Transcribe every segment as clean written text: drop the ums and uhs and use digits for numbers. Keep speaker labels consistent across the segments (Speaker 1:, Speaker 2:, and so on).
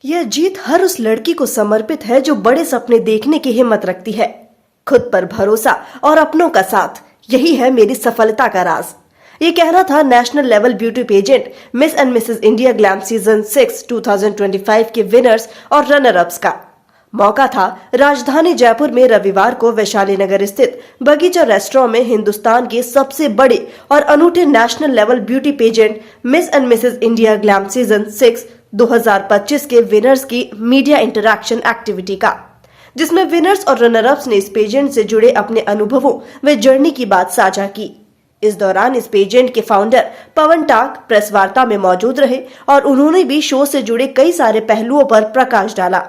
Speaker 1: यह जीत हर उस लड़की को समर्पित है जो बड़े सपने देखने की हिम्मत रखती है। खुद पर भरोसा और अपनों का साथ, यही है मेरी सफलता का राज। ये कहना था national level beauty pageant Miss and Mrs India Glam season 6 2025 के विनर्स और रनर अप्स का। मौका था राजधानी जयपुर में रविवार को वैशाली नगर स्थित बगीचा रेस्टोरेंट में हिंदुस्तान के सबसे बड़े और अनूठे national level beauty pageant Miss and Mrs India Glam season 6 2025 के विनर्स की मीडिया इंटरैक्शन एक्टिविटी का, जिसमें विनर्स और रनर अप्स ने इस पेजेंट से जुड़े अपने अनुभवों व जर्नी की बात साझा की। इस दौरान इस पेजेंट के फाउंडर पवन टाक प्रेस वार्ता में मौजूद रहे और उन्होंने भी शो से जुड़े कई सारे पहलुओं पर प्रकाश डाला।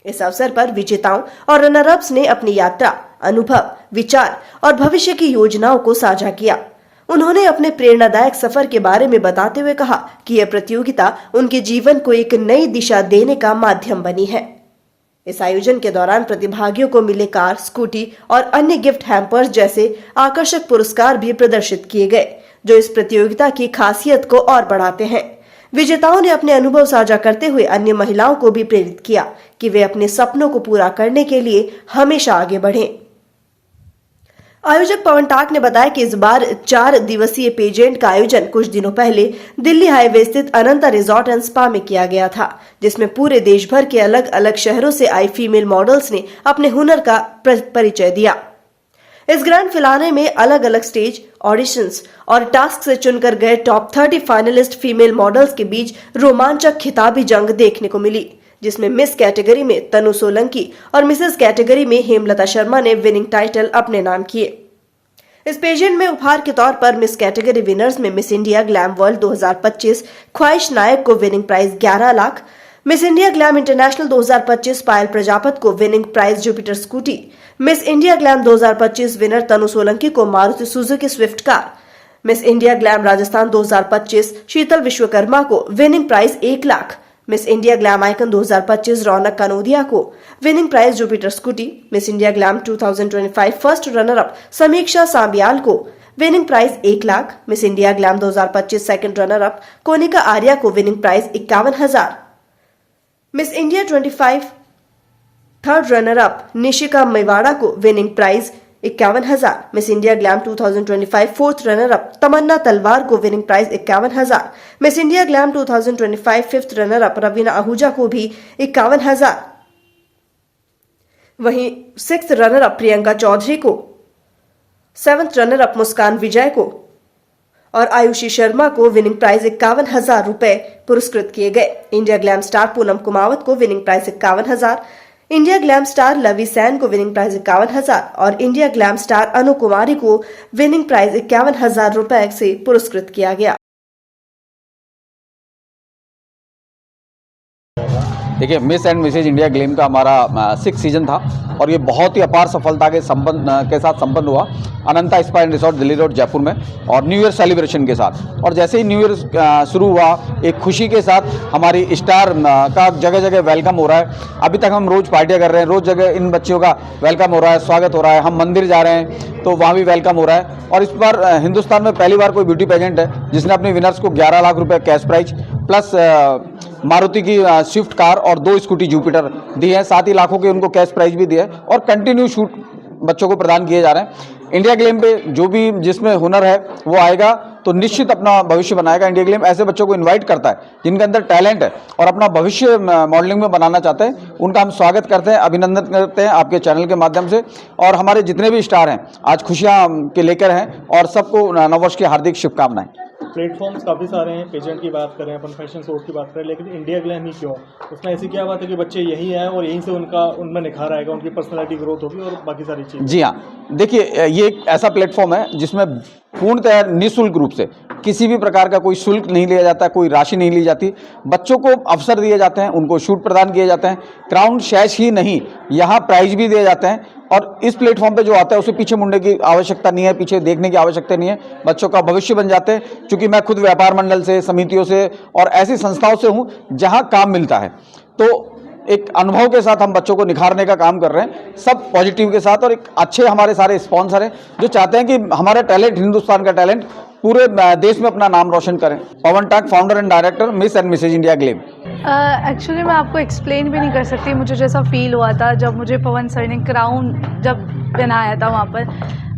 Speaker 1: इस अवसर पर विजेताओं और रनर अप्स ने अपनी यात्रा, अनुभव, विचार और भविष्य की योजनाओं को साझा किया। उन्होंने अपने प्रेरणादायक सफर के बारे में बताते हुए कहा कि यह प्रतियोगिता उनके जीवन को एक नई दिशा देने का माध्यम बनी है। इस आयोजन के दौरान प्रतिभागियों को मिले कार, स्कूटी और अन्य गिफ्ट हैम्पर्स जैसे आकर्षक पुरस्कार भी प्रदर्शित किए गए, जो इस प्रतियोगिता की खासियत को और बढ़ाते हैं। विजेताओं ने अपने अनुभव साझा करते हुए अन्य महिलाओं को भी प्रेरित किया कि वे अपने सपनों को पूरा करने के लिए हमेशा आगे बढ़ें। आयोजक पवन टाक ने बताया कि इस बार 4 दिवसीय पेजेंट का आयोजन कुछ दिनों पहले दिल्ली हाईवे स्थित अनंता रिजॉर्ट एंड स्पा में किया गया था, जिसमें पूरे देश भर के अलग अलग शहरों से आई फीमेल मॉडल्स ने अपने हुनर का परिचय दिया। इस ग्रैंड फिनाले में अलग अलग स्टेज, ऑडिशंस और टास्क से चुनकर गए टॉप 30 फाइनलिस्ट फीमेल मॉडल्स के बीच रोमांचक खिताबी जंग देखने को मिली, जिसमें मिस कैटेगरी में तनु सोलंकी और मिसेस कैटेगरी में हेमलता शर्मा ने विनिंग टाइटल अपने नाम किए। इस पेजेंट में उपहार के तौर पर मिस कैटेगरी विनर्स में miss India glam world 2025 Khwahish Nayak को winning prize 11 lakh, miss India glam international 2025 Payal Prajapat को winning prize Jupiter scooty, miss India glam 2025 winner Tanu Solanki को Maruti Suzuki Swift car, miss India glam Rajasthan 2025 Sheetal Vishwakarma को winning prize 1 lakh, miss India glam icon 2025 Raunak Kanodia को winning prize Jupiter scooty, miss India glam 2025 first runner up Samiksha Sambyal को winning prize 1 lakh, miss India glam 2025 second runner up Konika Arya को winning prize 51,000, miss India 25 third runner up Nishika Mewada को winning prize 51,000, miss India glam 2025 fourth runner up Tamanna Talwar को winning prize 51,000, miss India glam 2025 fifth runner up Raveena Ahuja को भी 51,000, वहीं 6th runner up Priyanka Chaudhary को, 7th runner up मुस्कान विजय को और आयुषी शर्मा को विनिंग प्राइज 51,000 रुपए पुरस्कृत किए गए। India glam star Poonam Kumawat को winning prize 51,000, India glam star Lavi Sain को विनिंग प्राइज 51,000 और India glam star Anu Kumari को विनिंग प्राइज 51,000 रुपए से पुरस्कृत किया गया।
Speaker 2: देखिए, Miss and Mrs India Glam का हमारा 6 सीजन था और ये बहुत ही अपार सफलता के साथ संपन्न हुआ Ananta spa and resort Delhi road Jaipur में और न्यू ईयर सेलिब्रेशन के साथ। और जैसे ही न्यू ईयर शुरू हुआ, एक खुशी के साथ हमारी स्टार का जगह जगह वेलकम हो रहा है। अभी तक हम रोज़ पार्टियां कर रहे हैं, रोज़ जगह इन बच्चियों का वेलकम हो रहा है, स्वागत हो रहा है। हम मंदिर जा रहे हैं तो वहाँ भी वेलकम हो रहा है। और इस बार हिंदुस्तान में पहली बार कोई ब्यूटी पेजेंट है जिसने अपने विनर्स को 11 लाख रुपये कैश प्राइज प्लस मारुति की स्विफ्ट कार और 2 स्कूटी जुपिटर दी है, साथ ही लाखों के उनको कैश प्राइज भी दिया है और कंटिन्यू शूट बच्चों को प्रदान किए जा रहे हैं। इंडिया ग्लैम पे जो भी जिसमें हुनर है वो आएगा तो निश्चित अपना भविष्य बनाएगा। इंडिया ग्लैम ऐसे बच्चों को इनवाइट करता है जिनके अंदर टैलेंट है और अपना भविष्य मॉडलिंग में बनाना चाहते हैं। उनका हम स्वागत करते हैं, अभिनंदन करते हैं आपके चैनल के माध्यम से। और हमारे जितने भी स्टार हैं आज खुशियाँ के लेकर हैं और सबको नववर्ष की हार्दिक शुभकामनाएं।
Speaker 3: प्लेटफॉर्म्स काफ़ी सारे हैं, पेजेंट की बात करें, अपन फैशन शोज की बात करें, लेकिन इंडिया ग्लैम ही क्यों? उसमें ऐसी क्या बात है कि बच्चे यहीं आए और यहीं से उनमें निखार आएगा, उनकी पर्सनालिटी ग्रोथ होगी और बाकी सारी चीज़? जी हाँ,
Speaker 2: देखिए, ये एक ऐसा प्लेटफॉर्म है जिसमें पूर्णतः निःशुल्क रूप से किसी भी प्रकार का कोई शुल्क नहीं लिया जाता, कोई राशि नहीं ली जाती। बच्चों को अवसर दिए जाते हैं, उनको छूट प्रदान किए जाते हैं। क्राउन शैश ही नहीं, यहाँ प्राइज भी दिए जाते हैं। और इस प्लेटफॉर्म पे जो आता है उसे पीछे मुड़ने की आवश्यकता नहीं है, पीछे देखने की आवश्यकता नहीं है। बच्चों का भविष्य बन जाते हैं। क्योंकि मैं खुद व्यापार मंडल से, समितियों से और ऐसी संस्थाओं से हूँ जहाँ काम मिलता है, तो एक अनुभव के साथ हम बच्चों को निखारने का काम कर रहे हैं, सब पॉजिटिव के साथ। और एक अच्छे हमारे सारे स्पॉन्सर हैं जो चाहते हैं कि हमारा टैलेंट, हिंदुस्तान का टैलेंट पूरे देश में अपना नाम रोशन करें। Pawan Tak, founder and director, miss and Mrs India glam.
Speaker 4: Actually मैं आपको एक्सप्लेन भी नहीं कर सकती मुझे जैसा फील हुआ था जब मुझे पवन सर ने क्राउन जब पहनाया था वहाँ पर,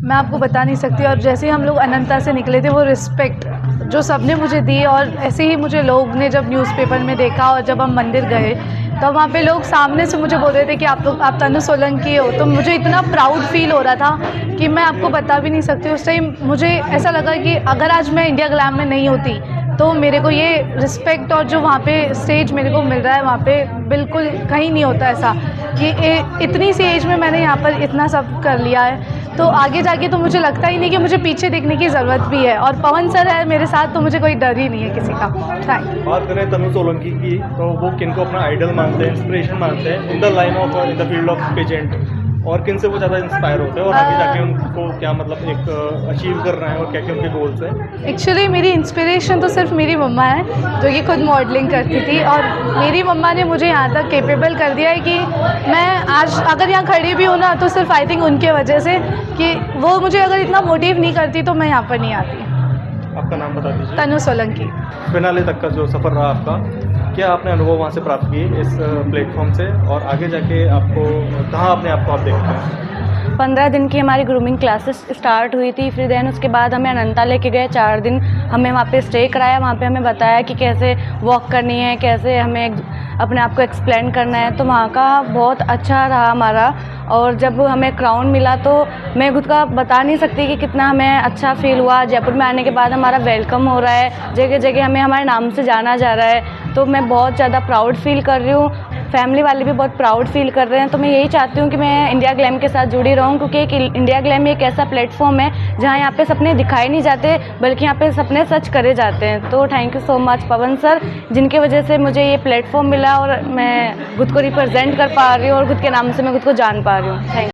Speaker 4: मैं आपको बता नहीं सकती। और जैसे ही हम लोग अनंता से निकले थे, वो रिस्पेक्ट जो सबने मुझे दी, और ऐसे ही मुझे लोग ने जब न्यूज़पेपर में देखा और जब हम मंदिर गए तो वहाँ पे लोग सामने से मुझे बोल रहे थे कि आप तनु सोलंकी हो, तो मुझे इतना प्राउड फील हो रहा था कि मैं आपको बता भी नहीं सकती। उस टाइम मुझे ऐसा लगा कि अगर आज मैं इंडिया ग्लैम में नहीं होती तो मेरे को ये रिस्पेक्ट और जो वहाँ पे स्टेज मेरे को मिल रहा है वहाँ पे बिल्कुल कहीं नहीं होता ऐसा कि इतनी सी एज में मैंने यहाँ पर इतना सब कर लिया है। तो आगे जाके तो मुझे लगता ही नहीं कि मुझे पीछे देखने की ज़रूरत भी है, और पवन सर है मेरे साथ तो मुझे कोई डर ही नहीं है किसी का। Thank you.
Speaker 3: बात करें तनु सोलंकी की, तो वो किन को अपना आइडल मानते हैं, इंस्पिरेशन मानते हैं in the line of in the field of pageant, और किन से वो ज़्यादा इंस्पायर होते हैं और आगे जाके उनको क्या मतलब एक अचीव करना है और क्या क्या उनके गोल्स हैं?
Speaker 4: एक्चुअली मेरी इंस्पिरेशन तो सिर्फ मेरी मम्मा है जो कि खुद मॉडलिंग करती थी, और मेरी मम्मा ने मुझे यहाँ तक कैपेबल कर दिया है कि मैं आज अगर यहाँ खड़ी भी हूँ ना तो सिर्फ आई थिंक उनके वजह से, कि वो मुझे अगर इतना मोटिव नहीं करती तो मैं यहाँ पर नहीं आती।
Speaker 3: आपका नाम बता दीजिए।
Speaker 4: तनु सोलंकी।
Speaker 3: फिनाले तक का जो सफ़र रहा आपका, क्या आपने अनुभव वहाँ से प्राप्त किए इस प्लेटफॉर्म से, और आगे जाके आपको कहाँ अपने आप को आप देखते हैं?
Speaker 5: 15 दिन की हमारी ग्रूमिंग क्लासेस स्टार्ट हुई थी, फिर देन उसके बाद हमें अनंता लेके गए 4 दिन, हमें वहाँ पे स्टे कराया, वहाँ पे हमें बताया कि कैसे वॉक करनी है, कैसे हमें अपने आप को एक्सप्लेन करना है। तो वहाँ का बहुत अच्छा रहा हमारा, और जब हमें क्राउन मिला तो मैं खुद का बता नहीं सकती कि कितना हमें अच्छा फील हुआ। जयपुर में आने के बाद हमारा वेलकम हो रहा है, जगह जगह हमें हमारे नाम से जाना जा रहा है, तो मैं बहुत ज़्यादा प्राउड फील कर रही हूँ। फैमिली वाले भी बहुत प्राउड फील कर रहे हैं। तो मैं यही चाहती हूँ कि मैं इंडिया ग्लैम के साथ जुड़ी रहूँ, क्योंकि एक इंडिया ग्लैम एक ऐसा प्लेटफॉर्म है जहाँ यहाँ पे सपने दिखाए नहीं जाते बल्कि यहाँ पे सपने सच करे जाते हैं। तो thank you so much Pawan sir, जिनके वजह से मुझे ये प्लेटफॉर्म मिला और मैं खुद को रिप्रेजेंट कर पा रही हूँ और खुद के नाम से मैं खुद को जान पा रही हूँ। Thank you.